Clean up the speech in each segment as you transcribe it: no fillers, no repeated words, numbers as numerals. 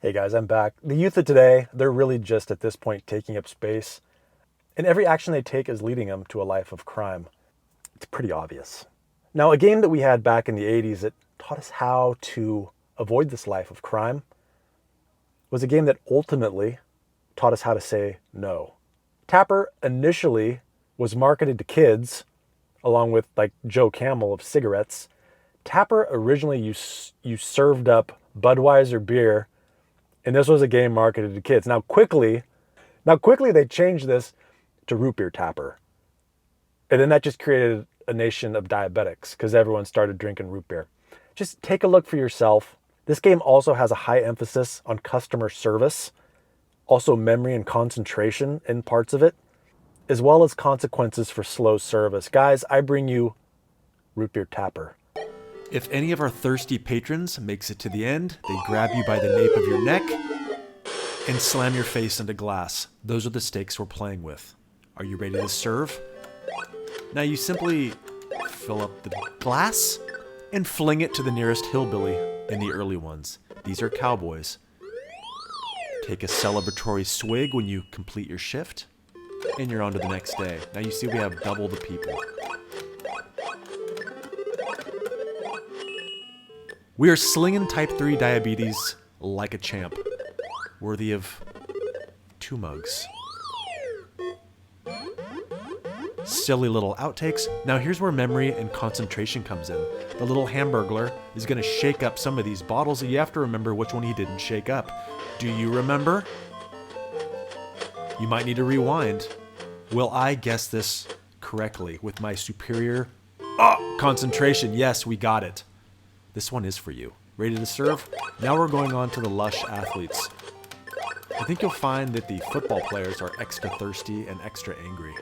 Hey guys, I'm back. The youth of today, they're really just at this point taking up space, and every action they take is leading them to a life of crime. It's pretty obvious. Now, a game that we had back in the 80s that taught us how to avoid this life of crime was a game that ultimately taught us how to say no. Tapper initially was marketed to kids, along with like Joe Camel of cigarettes. Tapper originally you served up Budweiser beer, and this was a game marketed to kids. Now quickly they changed this to root beer Tapper. And then that just created a nation of diabetics because everyone started drinking root beer. Just take a look for yourself. This game also has a high emphasis on customer service, also memory and concentration in parts of it, as well as consequences for slow service. Guys, I bring you root beer Tapper. If any of our thirsty patrons makes it to the end, they grab you by the nape of your neck and slam your face into glass. Those are the stakes we're playing with. Are you ready to serve? Now you simply fill up the glass and fling it to the nearest hillbilly in the early ones. These are cowboys. Take a celebratory swig when you complete your shift, and you're on to the next day. Now you see we have double the people. We are slinging type 3 diabetes like a champ, worthy of 2 mugs. Silly little outtakes. Now here's where memory and concentration comes in. The little hamburglar is going to shake up some of these bottles, and you have to remember which one he didn't shake up. Do you remember? You might need to rewind. Will I guess this correctly with my superior concentration? Yes, we got it. This one is for you. Ready to serve? Now we're going on to the lush athletes. I think you'll find that the football players are extra thirsty and extra angry.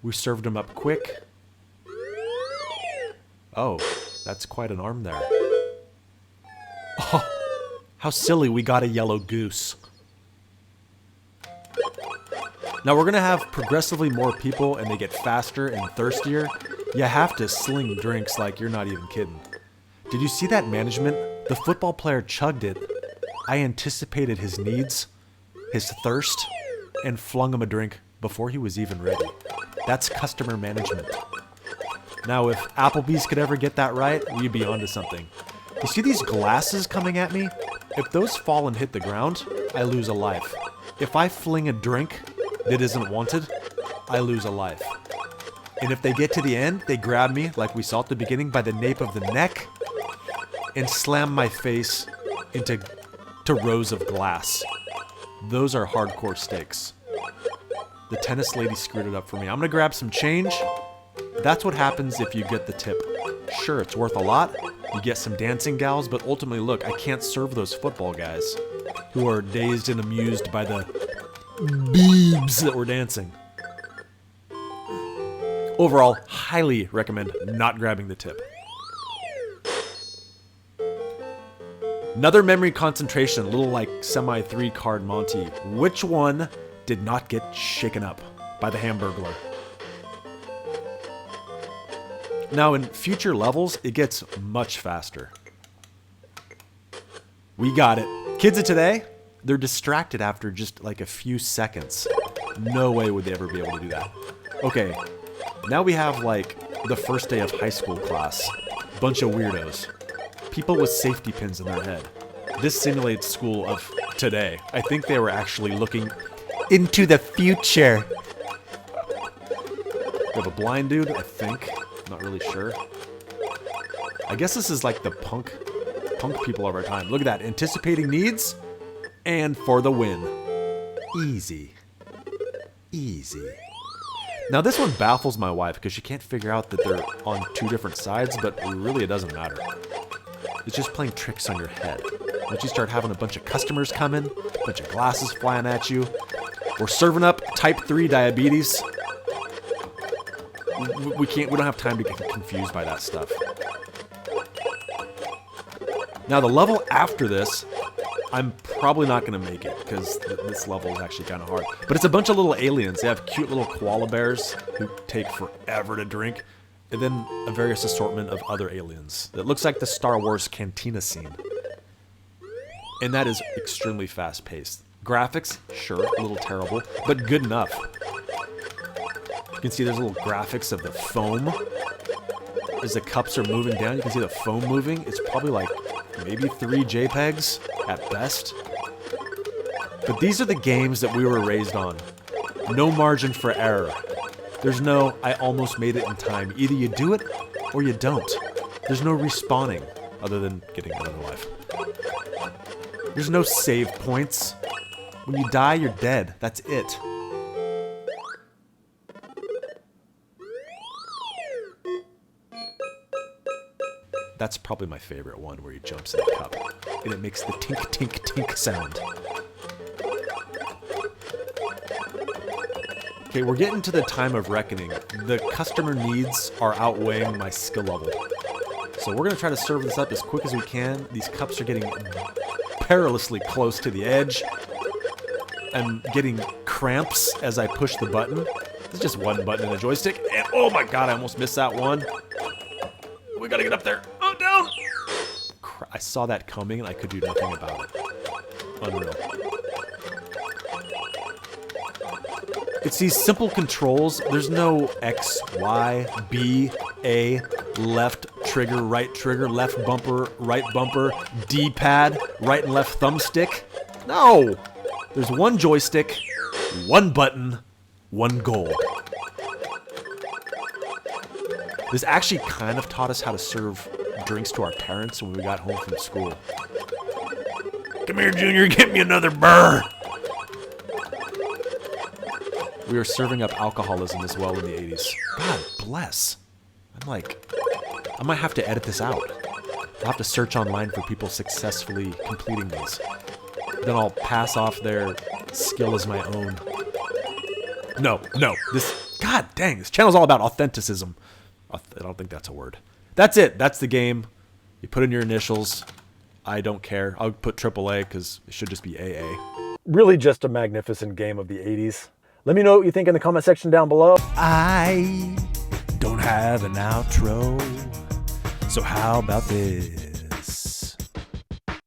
We served them up quick. Oh, that's quite an arm there. Oh, how silly, we got a yellow goose. Now we're gonna have progressively more people and they get faster and thirstier. You have to sling drinks like you're not even kidding. Did you see that management? The football player chugged it. I anticipated his needs, his thirst, and flung him a drink before he was even ready. That's customer management. Now, if Applebee's could ever get that right, we'd be onto something. You see these glasses coming at me? If those fall and hit the ground, I lose a life. If I fling a drink that isn't wanted, I lose a life. And if they get to the end, they grab me, like we saw at the beginning, by the nape of the neck and slam my face into rows of glass. Those are hardcore stakes. The tennis lady screwed it up for me. I'm gonna grab some change. That's what happens if you get the tip. Sure, it's worth a lot. You get some dancing gals, but ultimately, look, I can't serve those football guys who are dazed and amused by the boobs that were dancing. Overall, highly recommend not grabbing the tip. Another memory concentration, a little like semi 3-card Monty. Which one did not get shaken up by the Hamburglar? Now in future levels, it gets much faster. We got it. Kids of today, they're distracted after just like a few seconds. No way would they ever be able to do that. Okay, now we have like the first day of high school class. Bunch of weirdos. People with safety pins in their head. This simulates school of today. I think they were actually looking into the future. We have a blind dude, I think. Not really sure. I guess this is like the punk people of our time. Look at that. Anticipating needs and for the win. Easy. Easy. Now this one baffles my wife because she can't figure out that they're on 2 different sides, but really it doesn't matter. It's just playing tricks on your head. Once you start having a bunch of customers come in, a bunch of glasses flying at you, we're serving up type 3 diabetes. We don't have time to get confused by that stuff. Now the level after this, I'm probably not going to make it because this level is actually kind of hard. But it's a bunch of little aliens. They have cute little koala bears who take forever to drink. And then a various assortment of other aliens. It looks like the Star Wars cantina scene. And that is extremely fast-paced. Graphics, sure, a little terrible, but good enough. You can see there's little graphics of the foam. As the cups are moving down, you can see the foam moving. It's probably like maybe 3 JPEGs at best. But these are the games that we were raised on. No margin for error. There's no, I almost made it in time. Either you do it, or you don't. There's no respawning, other than getting another life. There's no save points. When you die, you're dead. That's it. That's probably my favorite one, where he jumps in the cup. And it makes the tink, tink, tink sound. Okay, we're getting to the time of reckoning. The customer needs are outweighing my skill level. So we're going to try to serve this up as quick as we can. These cups are getting perilously close to the edge. I'm getting cramps as I push the button. There's just one button in the joystick. And oh my god, I almost missed that one. We gotta get up there. Oh, down! I saw that coming and I could do nothing about it. Unreal. It's these simple controls. There's no X, Y, B, A, left trigger, left bumper, D-pad, right and left thumbstick. No! There's one joystick, one button, one goal. This actually kind of taught us how to serve drinks to our parents when we got home from school. Come here, Junior, get me another burr! We were serving up alcoholism as well in the 80s. God bless. I might have to edit this out. I'll have to search online for people successfully completing these. Then I'll pass off their skill as my own. No, God dang, this channel's all about authenticism. I don't think that's a word. That's it. That's the game. You put in your initials. I don't care. I'll put AAA because it should just be AA. Really just a magnificent game of the 80s. Let me know what you think in the comment section down below. I don't have an outro. So how about this?